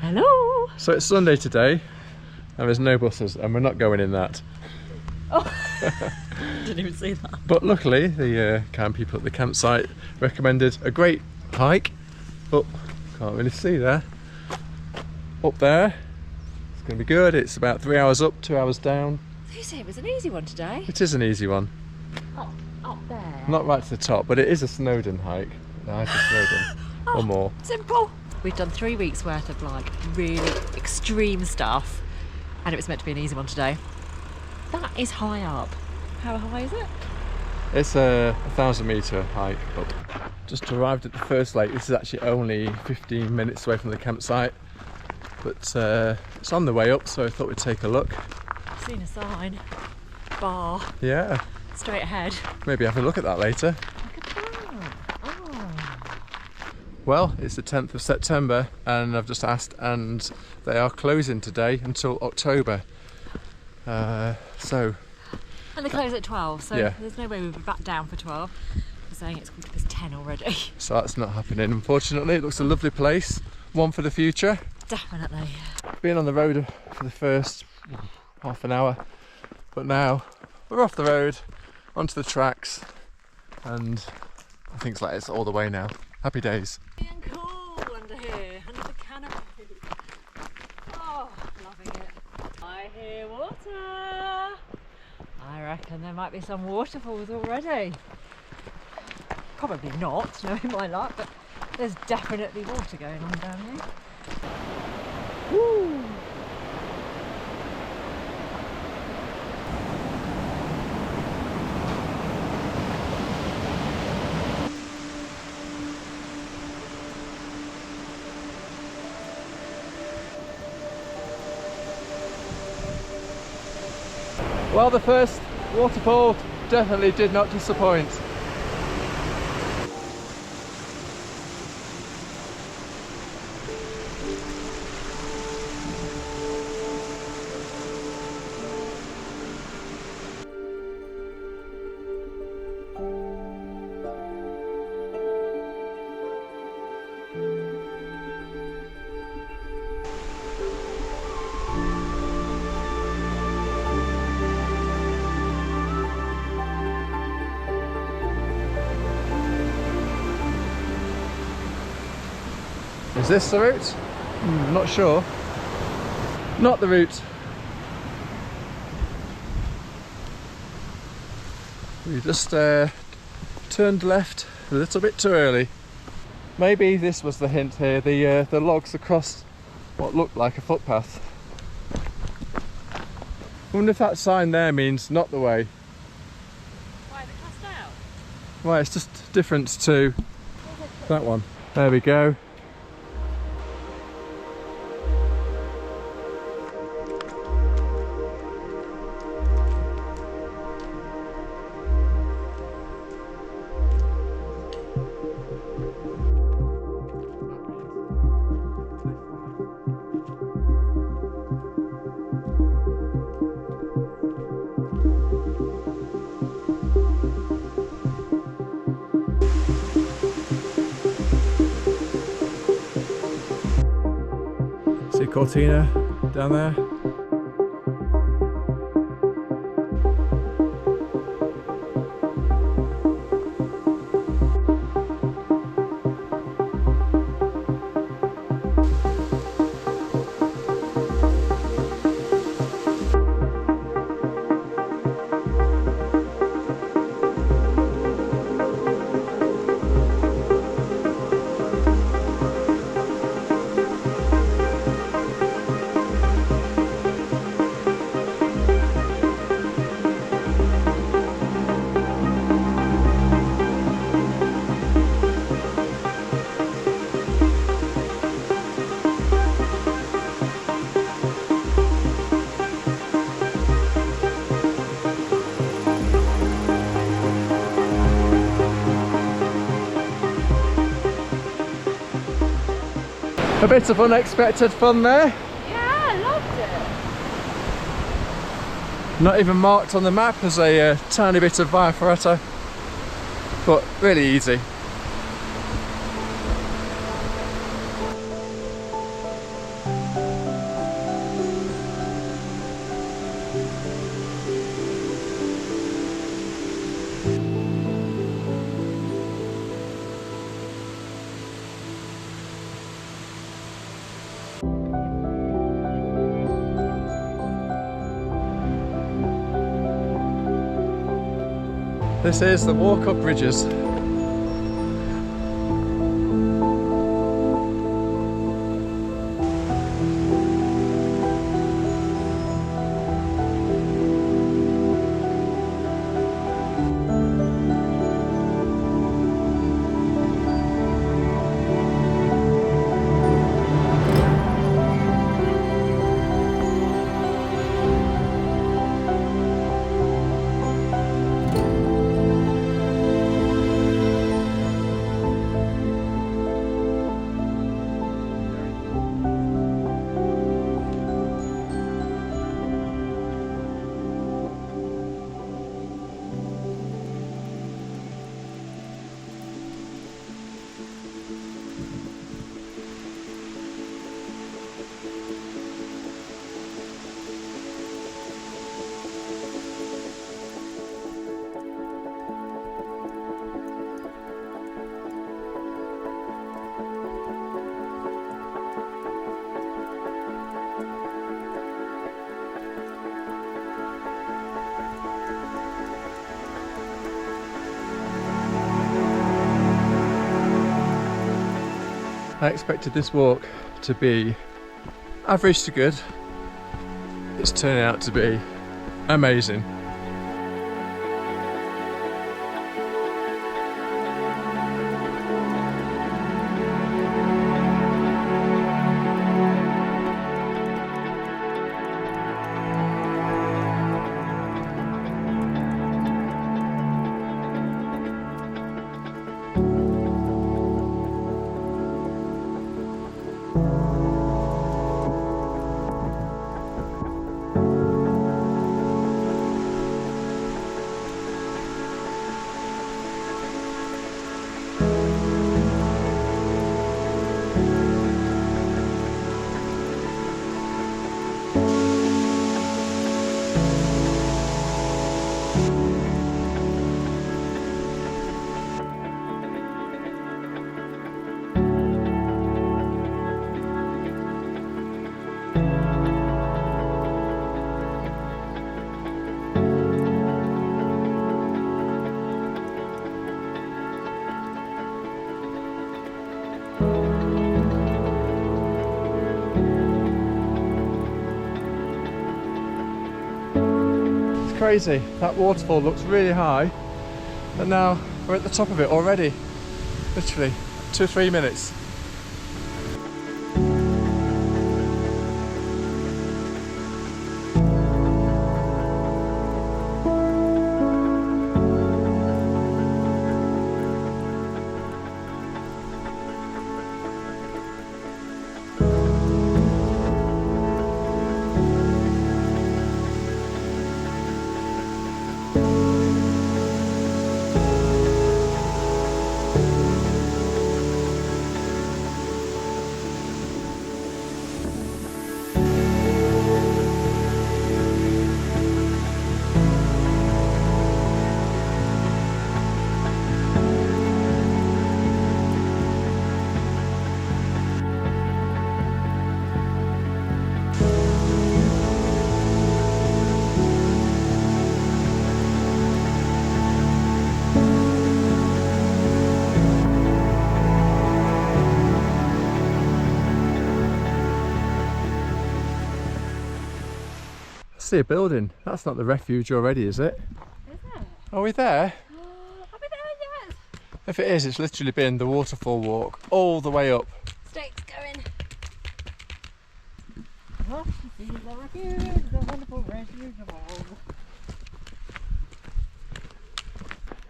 Hello! So it's Sunday today and there's no buses and we're not going in that. Oh, didn't even see that. But luckily the camp people at the campsite recommended a great hike up, can't really see there, up there. It's going to be good. It's about 3 hours up, 2 hours down. You say it was an easy one today. It is an easy one. Up there. Not right to the top, but it is a Snowdon hike. The height of Snowdon, or more. Simple. We've done 3 weeks worth of like really extreme stuff and it was meant to be an easy one today. That is high up. How high is it? It's a 1,000-metre hike up. Just arrived at the first lake. This is actually only 15 minutes away from the campsite, but it's on the way up, so I thought we'd take a look. I've seen a sign. Bar. Yeah. Straight ahead. Maybe have a look at that later. Look at that. Oh. Well, it's the 10th of September and I've just asked and they are closing today until October. So. And they close at 12, so yeah. There's no way we'll be back down for 12. They're saying it's 10 already. So that's not happening, unfortunately. It looks a lovely place, one for the future. Definitely. Been on the road for the first half an hour, but now we're off the road, onto the tracks, and I think it's all the way now. Happy days. Being cool under here, under the canopy. Oh, loving it. I hear water. I reckon there might be some waterfalls already. Probably not, knowing my luck, but there's definitely water going on down here. Woo! Well, the first waterfall definitely did not disappoint. Is this the route? Not sure. Not the route. We just turned left a little bit too early. Maybe this was the hint here, the logs across what looked like a footpath. I wonder if that sign there means not the way. Why, they crossed out? Well, it's just different to that one. There we go. See Cortina down there? A bit of unexpected fun there. Yeah, I loved it. Not even marked on the map as a tiny bit of via ferrata, but really easy. This is the walk up bridges. I expected this walk to be average to good. It's turning out to be amazing. Crazy, that waterfall looks really high, and now we're at the top of it already. Literally 2 or 3 minutes. I see a building. That's not the refuge already, is it? Is it? Are we there? Are we there yet? If it is, it's literally been the waterfall walk all the way up. Stakes going. Off to see the refuge, the wonderful refuge of all.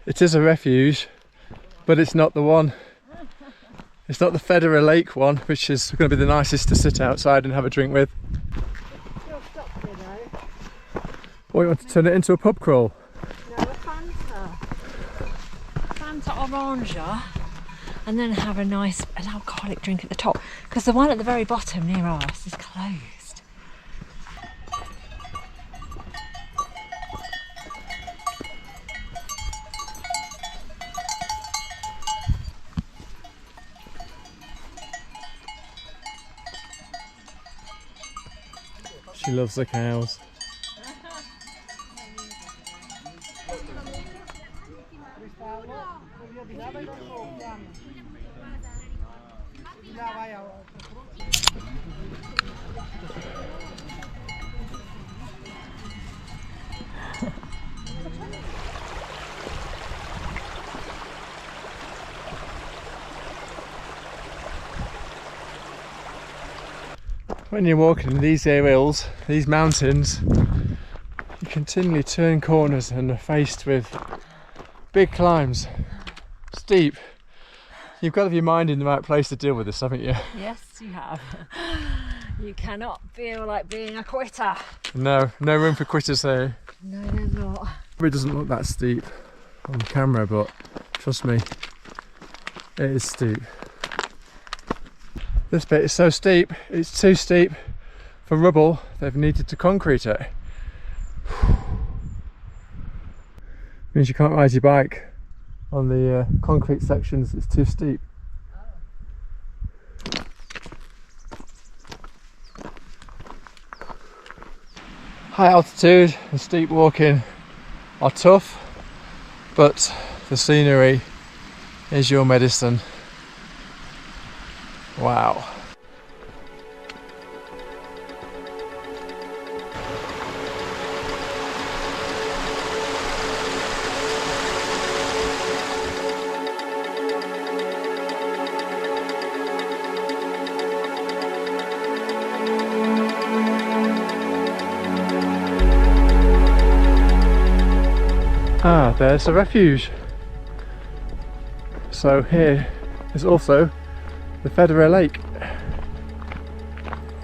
It is a refuge, but it's not the one. It's not the Fedèra Lake one, which is going to be the nicest to sit outside and have a drink with. What, you want to turn it into a pub crawl? No, a Fanta. Fanta Oranger. And then have an alcoholic drink at the top. Because the one at the very bottom near us is closed. She loves the cows. When you're walking in these hills, these mountains, you continually turn corners and are faced with big climbs, steep. You've got to have your mind in the right place to deal with this, haven't you? Yes, you have. You cannot feel like being a quitter. No, no room for quitters here. No, there's not. It doesn't look that steep on camera, but trust me, it is steep. This bit is so steep, it's too steep for rubble. They've needed to concrete it. Means you can't ride your bike on the concrete sections, it's too steep. High altitude and steep walking are tough, but the scenery is your medicine. Wow. Ah, there's a refuge. So here is also the Fedèra lake.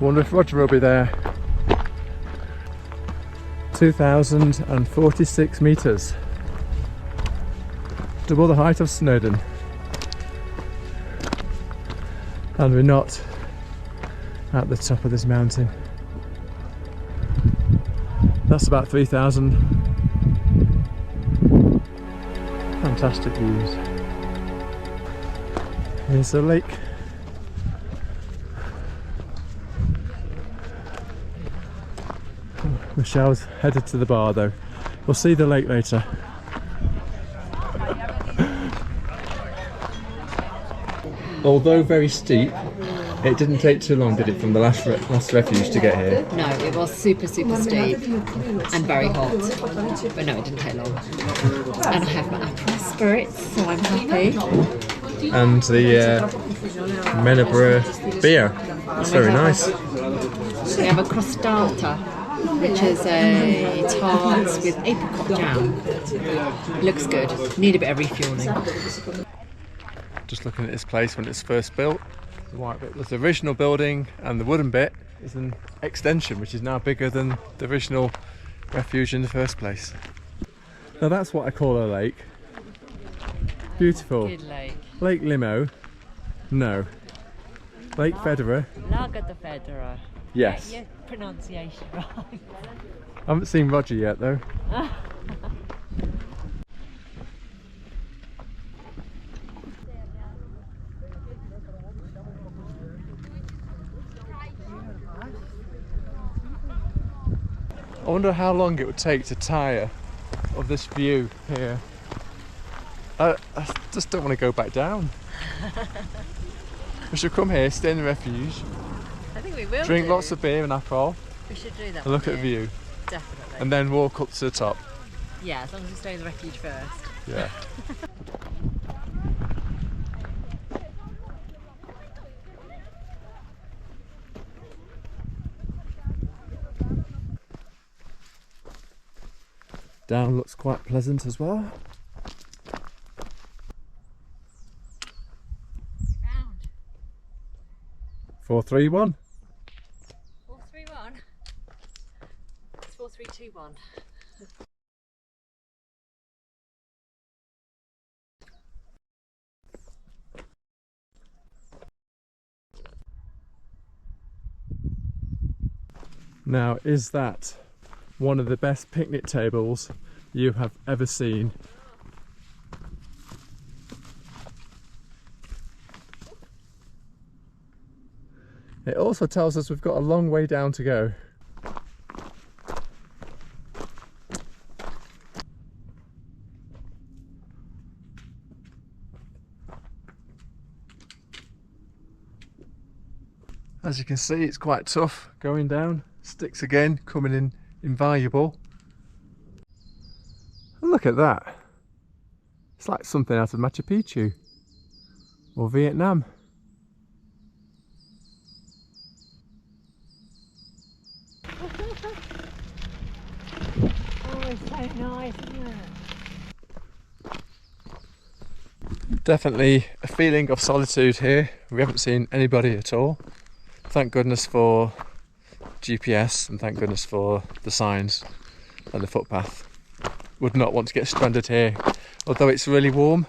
Wonder if Roger will be there. 2,046 metres. Double the height of Snowdon. And we're not at the top of this mountain. That's about 3,000. Fantastic views. Here's the lake. Michelle's headed to the bar though. We'll see the lake later. Although very steep, it didn't take too long, did it, from the last refuge to get here? No, it was super steep and very hot, but no, it didn't take long. And I have my Aperol spirits, so I'm happy. And the Menabra beer, it's very nice. We have a crostata, which is a tart with apricot jam. Looks good. Need a bit of refuelling. Just looking at this place when it's first built. The white bit was the original building, and the wooden bit is an extension, which is now bigger than the original refuge in the first place. Now that's what I call a lake. Beautiful. Good lake. Lake Limo? No. Lake Fedèra? Lago di Federa. Yes. Yeah, pronunciation right. I haven't seen Roger yet though. I wonder how long it would take to tire of this view here. I just don't want to go back down. We should come here, stay in the refuge. I think we will drink lots of beer and Aperol. We should do that. And look at the view. Definitely. And then walk up to the top. Yeah, as long as we stay in the refuge first. Yeah. Down looks quite pleasant as well. Round. 4-3-1. 4-3-1. It's 4-3-2-1. Now, is that one of the best picnic tables you have ever seen? It also tells us we've got a long way down to go. As you can see, it's quite tough going down. Sticks again, coming in invaluable. And look at that. It's like something out of Machu Picchu or Vietnam. Oh, it's so nice, isn't it? Definitely a feeling of solitude here. We haven't seen anybody at all. Thank goodness for GPS and thank goodness for the signs and the footpath. Would not want to get stranded here, although it's really warm.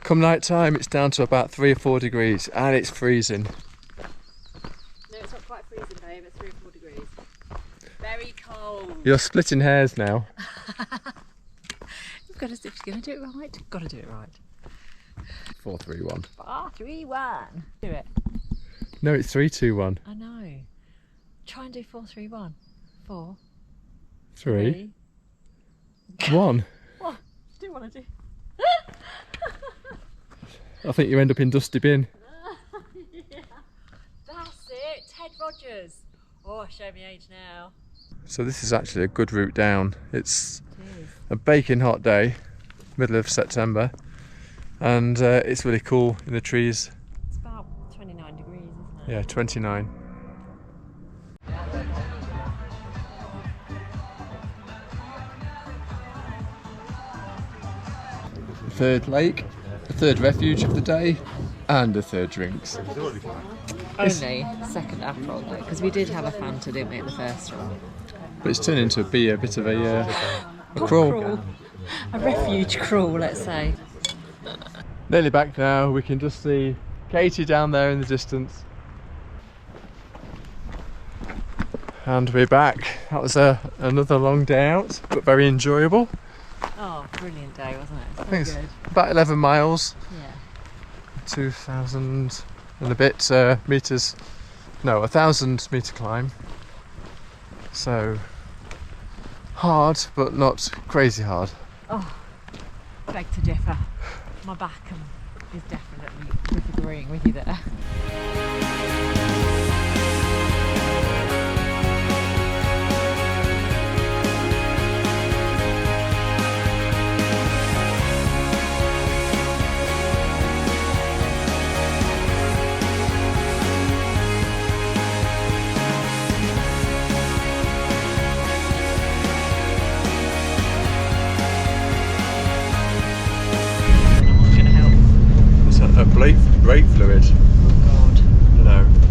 Come night time, it's down to about 3 or 4 degrees and it's freezing. No, it's not quite freezing, babe. It's 3 or 4 degrees. Very cold. You're splitting hairs now. You've got to, if you're going to do it right, you've got to do it right. 4, 3, 1. 4, 3, 1. Do it. No, it's 3, 2, 1. I know. Try and do 4, 3, 1. 4, 3, 1. What? Do you want to do? I think you end up in Dusty Bin. Yeah. That's it. Ted Rogers. Oh, show me age now. So this is actually a good route down. It's a baking hot day, middle of September, and it's really cool in the trees. It's about 29 degrees, isn't it? Yeah, 29. Third lake, a third refuge of the day, and a third drinks. Only second after all, because we did have a Fanta, didn't we, at the first one? But it's turned into a bit of a crawl. A refuge crawl, let's say. Nearly back now. We can just see Katie down there in the distance. And we're back. That was another long day out, but very enjoyable. Oh, brilliant day, wasn't it? So I think it's good. about 11 miles. Yeah. 2,000 and a bit meters. No, 1,000 meter climb. So hard, but not crazy hard. Oh, beg to differ. My back is definitely disagreeing with you there. Brake fluid. Oh God. No.